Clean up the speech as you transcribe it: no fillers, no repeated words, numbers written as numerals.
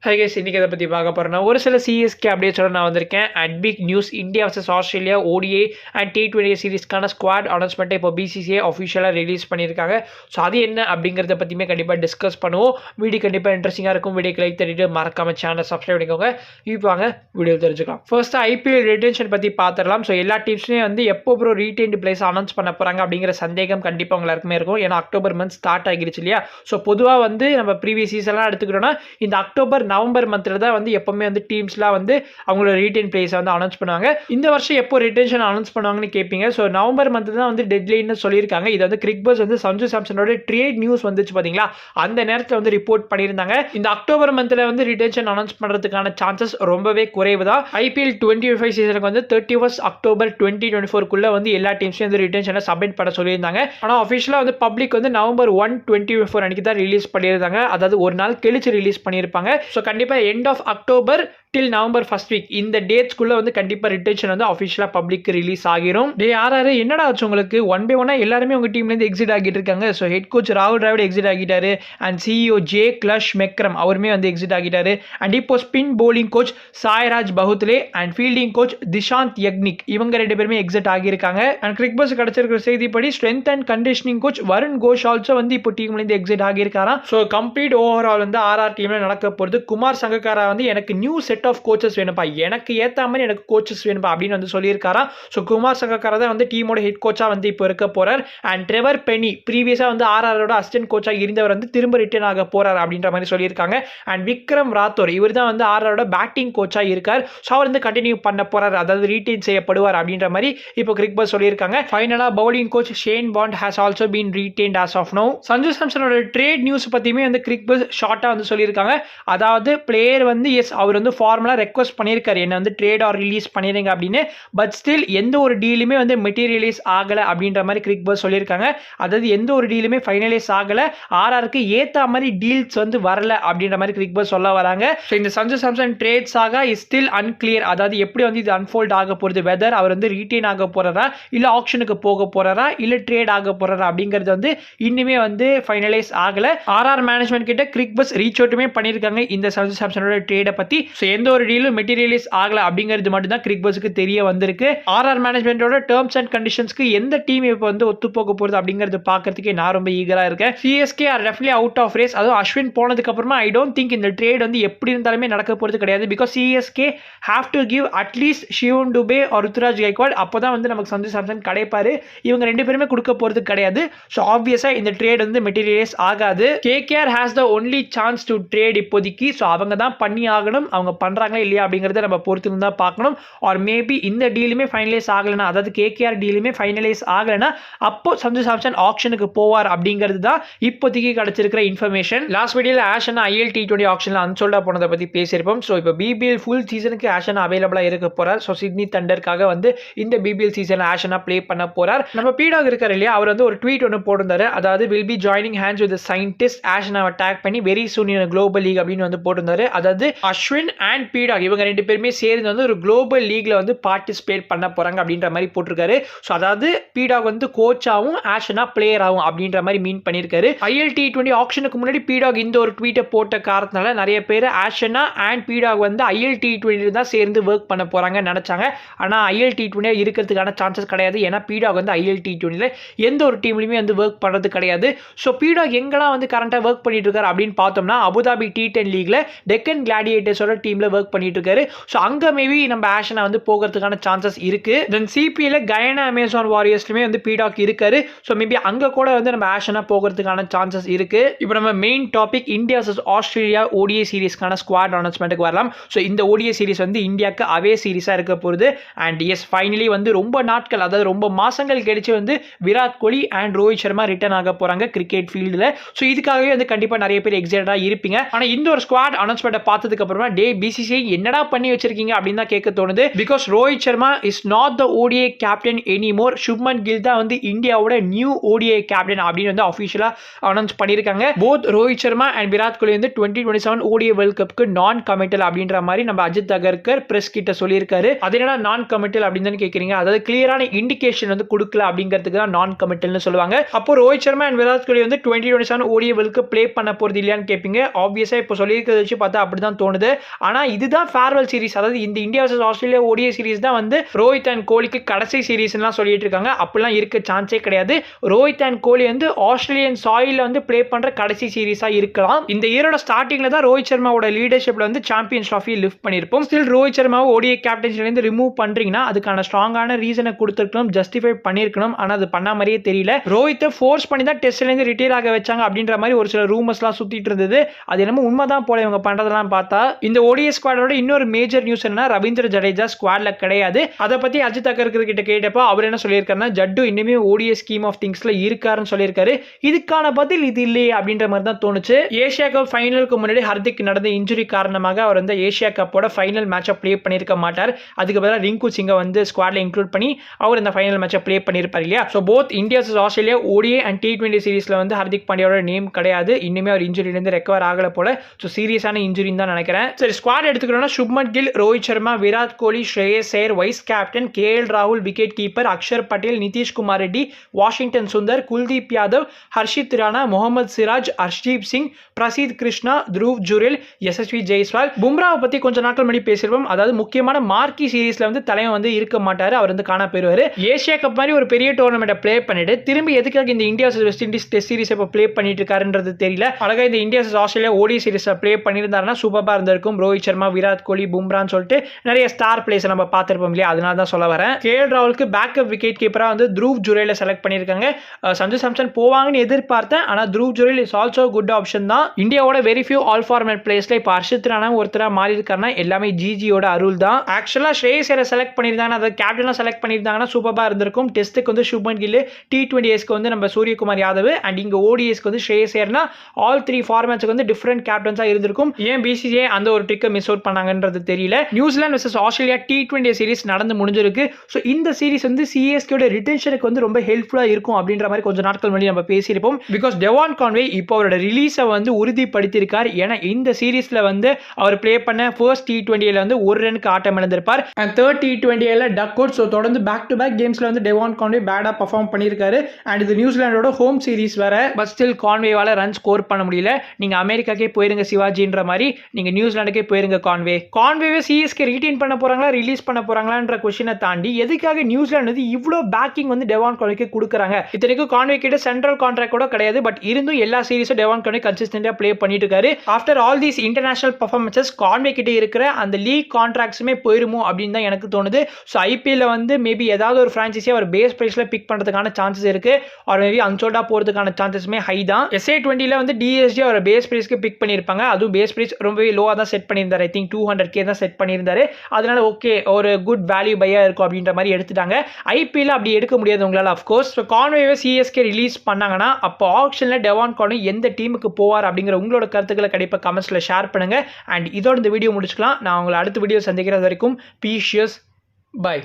Hi guys, இன்னைக்கு இதை பற்றி பார்க்க போகிறேன்னா ஒரு சில சிஎஸ்கே அப்டேட்ஸோட நான் வந்திருக்கேன். And big news, India versus Australia ODI and T20 சீரிஸ்க்கான ஸ்குவாட் அனௌன்ஸ்மெண்ட்டை இப்போ பிசிசிஐ அஃபிஷியலாக ரிலீஸ் பண்ணியிருக்காங்க. ஸோ அது என்ன அப்படிங்கிறத பற்றியுமே கண்டிப்பாக டிஸ்கஸ் பண்ணுவோம். வீடியோ கண்டிப்பாக இன்ட்ரெஸ்டிங்காக இருக்கும். வீடியோக்கு லைக் தட்டிட்டு மறக்காம சேனலை சப்ஸ்கிரைப் பண்ணிக்கோங்க. இப்போ வாங்க வீடியோ தெரிஞ்சுக்கலாம். ஃபர்ஸ்ட் ஐபிஎல் ரிட்டென்ஷன் பற்றி பார்த்துடலாம். ஸோ எல்லா டீம்ஸ்லேயும் வந்து எப்போ ப்ரோ ரீடெயின்டு பிளேஸ் அனௌன்ஸ் பண்ண போகிறாங்க அப்படிங்கிற சந்தேகம் கண்டிப்பாக எல்லாருக்குமே இருக்கும். ஏன்னா அக்டோபர் மந்த் ஸ்டார்ட் ஆகிருச்சு இல்லையா. ஸோ பொதுவாக வந்து நம்ம ப்ரீவியஸ் சீசன்லாம் எடுத்துக்கிட்டோம்னா இந்த அக்டோபர் நவம்பர் மந்த்ல தான் வந்து எப்பவுமே வந்து டீம்ஸ்லாம் வந்து அவங்களோட ரீடைன் பிளேஸ் வந்து அனௌன்ஸ் பண்ணுவாங்க. இந்த வருஷம் எப்போ ரிட்டென்ஷன் அனௌன்ஸ் பண்ணுவாங்கன்னு கேட்பீங்க. ஸோ நவம்பர் மந்த் தான் வந்து டெட்லைன்னு சொல்லியிருக்காங்க. இது வந்து கிரிக்பஸ் வந்து சஞ்சு சாம்சனோட ட்ரேட் நியூஸ் வந்துச்சு பார்த்தீங்களா, அந்த நேரத்தில் வந்து ரிப்போர்ட் பண்ணியிருந்தாங்க. இந்த அக்டோபர் மந்த்ல வந்து ரிட்டென்ஷன் அனௌன்ஸ் பண்ணுறதுக்கான சான்சஸ் ரொம்பவே குறைவு தான். IPL 2025 சீசனுக்கு வந்து 31 அக்டோபர் 2024 வந்து எல்லா டீம்ஸையும் வந்து ரிட்டென்ஷனை சப்மிட் பண்ண சொல்லியிருந்தாங்க. ஆனால் அஃபிஷியலாக வந்து பப்ளிக் வந்து நவம்பர் 1, 2024 அன்னைக்கு தான் ரிலீஸ் பண்ணியிருந்தாங்க. அதாவது ஒரு நாள் கழிச்சு ரிலீஸ் பண்ணியிருப்பாங்க. ஸோ கண்டிப்பாக end of October till November first week இந்த டேட்ஸ்க்குள்ள வந்து கண்டிப்பாக ரிட்டென்ஷன் வந்து அஃபிஷியலாக பப்ளிக் ரிலீஸ் ஆகிரும். யாராரு என்னடா ஆச்சு உங்களுக்கு? ஒன் பை ஒன்னா எல்லாருமே உங்க டீம்லேருந்து எக்ஸிட் ஆகிட்டு இருக்காங்க. ஸோ ஹெட் கோச் ராகுல் டிராவிட் எக்ஸிட் ஆகிட்டாரு. And CEO Jake Lush McCrum அவருமே வந்து எக்ஸிட் ஆகிட்டாரு. அண்ட் இப்போ spin bowling coach Sairaj Bahutule and fielding coach Dishant Yagnik இவங்க ரெண்டு பேருமே எக்ஸிட் ஆகியிருக்காங்க. அண்ட் கிரிக்பஸ் கிடைச்சிருக்கிற செய்திப்படி strength and conditioning coach Varun Ghosh also வந்து இப்போ டீம்லேருந்து எக்ஸிட் ஆகியிருக்காராம். ஸோ கம்ப்ளீட் ஓவரால் வந்து RR டீம்ல நடக்க போகிறது. குமார் சங்கக்காரா வந்து எனக்கு நியூ செட் ஆஃப் கோச்சஸ் வேணும்பா, எனக்கு ஏற்ற மாதிரி எனக்கு கோச்சஸ் வேணும்பா அப்படின்னு வந்து சொல்லியிருக்காராம். ஸோ குமார் சங்கக்காரா தான் வந்து டீமோட ஹெட் கோச்சா வந்து இப்போ இருக்க போறார். அண்ட் ட்ரெவர் பெனி ப்ரீவியஸாக வந்து RRோட அசிஸ்டன்ட் கோச்சா இருந்தவர் வந்து திரும்ப ரிட்டர்ன் ஆக போறார் அப்படின்ற மாதிரி சொல்லியிருக்காங்க. அண்ட் விக்ரம் ராத்தோர் இவர் தான் வந்து RRோட பேட்டிங் கோச்சா இருக்கார். ஸோ அவர் வந்து கண்டினியூ பண்ண போறார், அதாவது ரீடைன் செய்யப்படுவார் அப்படின்ற மாதிரி இப்போ கிரிக்பஸ் சொல்லியிருக்காங்க. ஃபைனலாக bowling coach Shane Bond has also been retained as of now. Sanju சாம்சனோட ட்ரேட் நியூஸ் பற்றியுமே வந்து கிரிக்பஸ் ஷார்ட்டாக வந்து சொல்லியிருக்காங்க. அதாவது பிளேயர் வந்து எஸ் அவர் வந்து ஃபார்மலாக ரெக்வஸ்ட் பண்ணியிருக்காரு என்ன வந்து ட்ரேட் ஆர் ரிலீஸ் பண்ணிடுங்க அப்படின்னு. பட் ஸ்டில் எந்த ஒரு டீலுமே வந்து மெட்டீரியலைஸ் ஆகலை அப்படின்ற மாதிரி கிரிக்பஸ் சொல்லியிருக்காங்க. அதாவது எந்த ஒரு டீலுமே ஃபைனலைஸ் ஆகலை, RRக்கு ஏற்ற மாதிரி டீல்ஸ் வந்து வரல அப்படின்ற மாதிரி கிரிக்பஸ் சொல்ல வராங்க. ஸோ இந்த Sanju Samson trade saga is still unclear. அதாவது எப்படி வந்து இது அன்ஃபோல்ட் ஆக போகிறது, வெதர் அவர் வந்து ரீட்டைன் ஆக போறாரா இல்லை ஆக்ஷனுக்கு போக போறாரா இல்லை ட்ரேட் ஆக போறாரா அப்படிங்கிறது வந்து இன்னுமே வந்து ஃபைனலைஸ் ஆகலை. RR மேனேஜ்மெண்ட் கிட்ட கிரிக்பஸ் ரீச் அவுட்டுமே பண்ணியிருக்காங்க இந்த சஞ்சு சாம்சனோட ட்ரேடை பற்றி. ஸோ எந்த ஒரு டீலும் மெட்டீரியலைஸ் ஆகலை அப்படிங்கிறது மட்டும் தான் கிரிக்பஸ்க்கு தெரிய வந்திருக்கு. RR மேனேஜ்மெண்டோட டேர்ம்ஸ் அண்ட் கண்டிஷன்ஸ்க்கு எந்த டீம் இப்போ வந்து ஒத்து போக போகிறது அப்படிங்கிறது பார்க்கறதுக்கே நான் ரொம்ப ஈகரா இருக்கேன். CSK are definitely out of race. அதுவும் அஸ்வின் போனதுக்கு அப்புறமா ஐ டோன்ட் திங்க் இந்த ட்ரேட் வந்து எப்படி இருந்தாலுமே நடக்க போகிறது கிடையாது. Because CSK have to give at least Shivam Dube or Ruturaj Gaikwad. அப்போ தான் வந்து நமக்கு சஞ்சு சாம்சன் கிடைப்பாரு. இவங்க ரெண்டு பேருமே கொடுக்க போகிறது கிடையாது. ஸோ ஆப்வியஸாக இந்த ட்ரேட் வந்து மெட்டீரியலைஸ் ஆகாது. KKR has the only chance to trade இப்போதைக்கு. ஸோ அவங்க தான் பண்ணி ஆகணும். அவங்க பண்ணுறாங்களா இல்லையா அப்படிங்கிறத நம்ம பொறுத்து தான் பார்க்கணும். ஆர் மேபி இந்த டீலுமே ஃபைனலைஸ் ஆகலைன்னா, அதாவது KKR டீலுமே ஃபைனலைஸ் ஆகலைன்னா அப்போ சஞ்சு சாம்சன் ஆக்ஷனுக்கு போவார் அப்படிங்கிறது தான் இப்போதைக்கு கிடைச்சிருக்கிற இன்ஃபர்மேஷன். லாஸ்ட் வீடியோவில் ஆஷனா IL T20 ஆக்ஷனில் அன்சோல்டா போனதை பற்றி பேசியிருப்போம். ஸோ இப்போ BBL ஃபுல் சீசனுக்கு ஆஷனா அவைலபிளாக இருக்க போறார். ஸோ சிட்னி தண்டருக்காக வந்து இந்த BBL சீசனில் ஆஷனா ப்ளே பண்ண போறார். நம்ம பீடாக் இருக்கார் இல்லையா, அவர் வந்து ஒரு ட்வீட் ஒன்று போட்டிருந்தாரு. அதாவது will be joining hands with scientist ஆஷனாவை டேக் பண்ணி very soon in global league அப்படின்னு வந்து போட்டிருந்தாரு. அதாவது அஸ்வின் அண்ட் பீடாக் இவங்க ரெண்டு பேருமே சேர்ந்து வந்து ஒரு குளோபல் லீக்ல வந்து பார்ட்டிசிபேட் பண்ண போறாங்க அப்படின்ற மாதிரி போட்டிருக்காரு. ஸோ அதாவது பீடாக் வந்து கோச்சாவும் ஆஷனா பிளேயர் ஆகும் அப்படின்ற மாதிரி மீன் பண்ணியிருக்காரு. IL T20 ஆக்ஷனுக்கு முன்னாடி பீடாக் இந்த ஒரு ட்வீட்டை போட்ட காரணத்தினால நிறைய பேர் ஆஷனா அண்ட் பீடாக் வந்து IL T20 தான் சேர்ந்து ஒர்க் பண்ண போறாங்கன்னு நினைச்சாங்க. ஆனால் IL T20 இருக்கிறதுக்கான சான்சஸ் கிடையாது. ஏன்னா பீடாக் வந்து IL T20 எந்த ஒரு டீம்லையுமே வந்து ஒர்க் பண்ணுறது கிடையாது. ஸோ பீடாக் எங்கெல்லாம் வந்து கரண்டாக ஒர்க் பண்ணிட்டு இருக்காரு அப்படின்னு பார்த்தோம்னா அபுதாபி T10 லீக்ல டெக்கன் கிளாடியேட்டர்ஸோட டீம்ல ஒர்க் பண்ணிட்டு இருக்காரு. ஸோ அங்கே மேபி நம்ம ஆஷனா வந்து போகிறதுக்கான சான்சஸ் இருக்கு. தென் CPL கயனா அமேசான் வாரியர்ஸ்லுமே வந்து பீடாக் இருக்காரு. ஸோ மேபி அங்கே கூட வந்து நம்ம ஆஷனா போகிறதுக்கான சான்சஸ் இருக்கு. இப்போ நம்ம main topic India vs Australia ODI சீரிஸ்க்கான ஸ்குவாட் அனௌன்ஸ்மெண்ட்டுக்கு வரலாம். ஸோ இந்த ODI சீரிஸ் வந்து இந்தியாவுக்கு அவே சீரிஸாக இருக்க போகுது. அண்ட் எஸ் ஃபைனலி வந்து ரொம்ப நாட்கள், அதாவது ரொம்ப மாசங்கள் கழிச்சு வந்து விராட் கோலி அண்ட் ரோஹித் சர்மா ரிட்டர்ன் ஆக போறாங்க கிரிக்கெட் ஃபீல்டில். ஸோ இதுக்காகவே வந்து கண்டிப்பாக நிறைய பேர் எக்ஸைட்டடாக இருப்பீங்க. ஆனால் இந்த ஒரு ஸ்குவாட் அனௌன்ஸ்மெண்ட்டை பார்த்ததுக்கு அப்புறமா BCCI என்னடா பண்ணி வச்சிருக்கீங்க அப்படின்னு தான் கேட்க தோணுது. Because Rohit Sharma is not the ODI captain anymore. Shubman Gill தான் வந்து இந்தியாவோட நியூ ODI கேப்டன் அப்படின்னு வந்து அஃபிஷியலா அனௌன்ஸ் பண்ணியிருக்காங்க. போத் ரோஹித் சர்மா அண்ட் விராட் கோலி வந்து 2027 ODI வேர்ல்ட் கப்புக்கு நான் கமிட்டல் அப்படின்ற மாதிரி நம்ம அஜித் அகர்கர் பிரஸ் கிட்ட சொல்லியிருக்காரு. அது என்னடா நான் கமிட்டல் அப்படின்னு கேட்குறீங்க. அதாவது கிளியரான இண்டிகேஷன் வந்து கொடுக்கல அப்படிங்கிறதுக்கு தான் நான் கமிட்டல்னு சொல்லுவாங்க. அப்போ ரோஹித் சர்மா அண்ட் விராட் கோலி வந்து 2027 ODI வேர்ல்ட் கப் ப்ளே பண்ண போறது இல்லையான்னு கேட்பீங்க. ஆப்வியஸா இப்போ சொல்லியிருக்கிறது இருக்கிறத வச்சு பார்த்தா அப்படி தான் தோணுது. ஆனால் இதுதான் ஃபேர்வெல் சீரிஸ், அதாவது இந்த India vs Australia ODI series தான் வந்து ரோஹித் அண்ட் கோலிக்கு கடைசி சீரிஸ்லாம் சொல்லிட்டு இருக்காங்க. அப்படிலாம் இருக்க சான்ஸே கிடையாது. ரோஹித் அண்ட் கோலி வந்து ஆஸ்திரேலியன் சாயிலில் வந்து ப்ளே பண்ணுற கடைசி சீரிஸாக இருக்கலாம். இந்த இயரோட ஸ்டார்டிங்கில் தான் ரோஹித் சர்மாவோட லீடர்ஷிப்பில் வந்து சாம்பியன்ஸ் ட்ராஃபி லிஃப்ட் பண்ணியிருப்போம். ஸ்டில் ரோஹித் சர்மாவை ஓடிஐ கேப்டன்சிலேருந்து ரிமூவ் பண்ணுறீங்கன்னா அதுக்கான ஸ்ட்ராங்கான ரீசனை கொடுத்துருக்கணும், ஜஸ்டிஃபை பண்ணியிருக்கணும். ஆனால் அது பண்ண மாதிரியே தெரியல. ரோஹித்தை ஃபோர்ஸ் பண்ணி தான் டெஸ்ட்லேருந்து ரிட்டையர் ஆக வச்சாங்க அப்படின்ற மாதிரி ஒரு சில ரூமர்ஸ்லாம் சுற்றிட்டு இருந்தது. அது என்னமோ உண்மைதான் போல இவங்க பண்ணுறதெல்லாம் பார்த்தா. இந்த ஓடிஐ ஸ்குவாடோட இன்னொரு மேஜர் நியூஸ் என்னன்னா, ரவீந்திர ஜடேஜா ஸ்குவாட்ல கிடையாது. அதை பற்றி அஜித் அகர்கர் கிட்ட கேட்டப்போ அவர் என்ன சொல்லியிருக்காருன்னா, ஜட்டு இன்னுமே ஓடிஐ ஸ்கீம் ஆஃப் திங்ஸ்ல இருக்காருன்னு சொல்லியிருக்காரு. இதுக்கான பதில் இது இல்லையே அப்படின்ற மாதிரி தான் தோணுச்சு. ஏசியா கப் ஃபைனலுக்கு முன்னாடி ஹர்திக் நடந்த இன்ஜுரி காரணமாக அவர் வந்து ஏசியா கப்போட ஃபைனல் மேட்சை ப்ளே பண்ணியிருக்க மாட்டார். அதுக்கு பதிலாக ரிங்கு சிங்கை வந்து ஸ்குவாட்ல இன்க்ளூட் பண்ணி அவர் இந்த ஃபைனல் மேட்சை ப்ளே பண்ணியிருப்பார் இல்லையா. So both India vs Australia ODI and T20 சீரிஸ்ல வந்து ஹர்திக் பாண்டியாவோட நேம் கிடையாது. இன்னுமே அவர் இன்ஜுரியிலிருந்து ரெக்கவர் ஆகல போல. ஸோ சீரியஸான இன்ஜுரின்னு தான் நினைக்கிறேன். சரி, ஸ்குவாட் எடுத்துக்கிறோம்னா Shubman Gill, Rohit Sharma, Virat Kohli, Shreyas Iyer vice captain, KL ராகுல் wicket keeper, Axar Patel, Nitish Kumar Reddy, Washington Sundar, Kuldeep Yadav, Harshit Rana, Mohammed Siraj, Arshdeep Singh, Prasidh Krishna, Dhruv Jurel, Yashasvi Jaiswal. பும்ராவை பற்றி கொஞ்சம் நாட்கள் முன்னாடி பேசியிருப்போம். அதாவது முக்கியமான மார்க்கி சீரிஸ்ல வந்து தலைவன் வந்து இருக்க மாட்டாரு, அவர் வந்து காண போயிருவாரு. ஏசியா கப் மாதிரி ஒரு பெரிய டோர்னமெண்ட்டை ப்ளே பண்ணிட்டு திரும்பி எதுக்காக இந்த India vs West Indies test series இப்போ ப்ளே பண்ணிட்டு இருக்காருன்றது தெரியல. அழகா இந்த இந்தியா vs ஆஸ்திரேலியா ஓடிஐ சீரிஸ்ல ப்ளே பண்ணியிருந்தாருன்னா சூப்பராக இருந்திருக்கும். ரோஹித் சர்மா, விராட் கோலி, பும்ரான்னு சொல்லிட்டு நிறைய ஸ்டார் பிளேஸ் நம்ம பார்த்திருப்போம் இல்லையா. அதனால தான் சொல்ல வரேன். KL ராகுலுக்கு பேக்கப் விக்கெட் கீப்பராக வந்து த்ருவ் ஜுரேல செலக்ட் பண்ணியிருக்காங்க. சஞ்சு சாம்சன் போவாங்கன்னு எதிர்பார்த்தேன். ஆனால் Dhruv Jurel is also good option தான். இந்தியாவோட வெரி ஃபியூ ஆல் ஃபார்மேட் பிளேஸ்ல இப்போ ஹர்ஷித் ராணா ஒருத்தராக மாறி இருக்காருன்னா எல்லாமே ஜிஜியோட அருள் தான். ஆக்சுவலாக ஸ்ரேயஸ் ஐயரை செலக்ட் பண்ணியிருந்தாங்கன்னா, அதை கேப்டனாக செலக்ட் பண்ணியிருந்தாங்கன்னா சூப்பராக இருந்திருக்கும். டெஸ்ட்டுக்கு வந்து சுப்மன் கில், T20க்கு வந்து நம்ம சூரியகுமார் யாதவ், அண்ட் இங்கே ஓடிஎஸ்க்கு வந்து ஸ்ரேயஸ் ஐயர்னா ஆல் 3 ஃபார்மேட்ஸ்க்கு வந்து டிஃப்ரெண்ட் கேப்டன்ஸாக இருந்திருக்கும். ஏன் BCCI அந்த ஒரு ட்ரிக்கை மிஸ் அவுட் பண்ணாங்கன்றது தெரியல. New Zealand vs Australia T20 series நடந்து முடிஞ்சிருக்கு. ஸோ இந்த சீரிஸ் வந்து CSKயோட ரிட்டென்ஷனுக்கு வந்து ரொம்ப ஹெல்ப்ஃபுல்லாக இருக்கும் அப்படின்ற மாதிரி கொஞ்சம் நாட்கள் முன்னாடி நம்ம பேசியிருப்போம். பிகாஸ் டெவான் கான்வே இப்போ அவரோட ரிலீஸை வந்து உறுதிப்படுத்தியிருக்கார். ஏன்னா இந்த சீரிஸில் வந்து அவர் ப்ளே பண்ண ஃபர்ஸ்ட் T20ல வந்து ஒரு ரனுக்கு ஆட்டம் இழந்திருப்பார். அண்ட் தேர்ட் T20ல டக் அவுட். ஸோ தொடர்ந்து பேக் டு பேக் கேம்ஸில் வந்து டெவான் கான்வே பேடாக பர்ஃபார்ம் பண்ணியிருக்காரு. அண்ட் இது நியூசிலாண்டோட ஹோம் சீரிஸ் வேற. பட் ஸ்டில் கான்வேவால் ரன் ஸ்கோர் பண்ண முடியல. நீங்கள் அமெரிக்காக்கே போயிருங்க சிவாஜின்ற மாதிரி, நீங்கள் நியூசிலாண்டுக்கே போயிருங்க கான்வேவே CSK ரீடைன் பண்ண போறாங்களா, ரிலீஸ் பண்ண போறாங்களான்ற கொஸ்டினை தாண்டி எதுக்காக நியூசிலாந்து வந்து இவ்வளோ பேக்கிங் வந்து டெவான் கான்வேக்கு கொடுக்குறாங்க. இத்தனைக்கும் கான்வே கிட்ட சென்ட்ரல் கான்ட்ராக்ட் கூட கிடையாது. பட் இருந்தும் எல்லா சீரிஸும் டெவான் கான்வே கன்சிஸ்டன்டா ப்ளே பண்ணிட்டு இருக்காரு. After all these international performances Conway கிட்ட இருக்கிற அந்த லீக் கான்ட்ராக்ட்ஸுமே போயிருமோ அப்படின்னு தான் எனக்கு தோணுது. ஸோ IPL வந்து மேபி ஏதாவது ஒரு ஃப்ரான்ச்சைஸியை அவர் பேஸ் பிரைஸ்ல பிக் பண்ணுறதுக்கான சான்சஸ் இருக்கு. அவர் மேபி அன்சோல்டா போகிறதுக்கான சான்சஸுமே ஹை தான். SA20ல வந்து DSG அவர் பேஸ் பிரைஸ்க்கு பிக் பண்ணியிருப்பாங்க. அதுவும் பேஸ் பிரைஸ் ரொம்பவே லோவாக தான் செட் பண்ணியிருந்தார். ஐ திங்க் 200K தான் செட் பண்ணியிருந்தாரு. அதனால ஓகே, ஒரு குட் வேல்யூ பையா இருக்கும் அப்படின்ற மாதிரி எடுத்துட்டாங்க. IPL அப்படி எடுக்க முடியாது உங்களால் அஃப்கோர்ஸ். ஸோ கான்வேவை CSK ரிலீஸ் பண்ணாங்கன்னா அப்போ ஆப்ஷனில் டெவான் கான்வே எந்த டீமுக்கு போவார் அப்படிங்கிற உங்களோட கருத்துக்களை கண்டிப்பாக கமெண்ட்ஸில் ஷேர் பண்ணுங்க. அண்ட் இதோட இந்த வீடியோ முடிச்சுக்கலாம். நான் உங்களை அடுத்த வீடியோ சந்திக்கிறது வரைக்கும் பீஷியஸ் பை.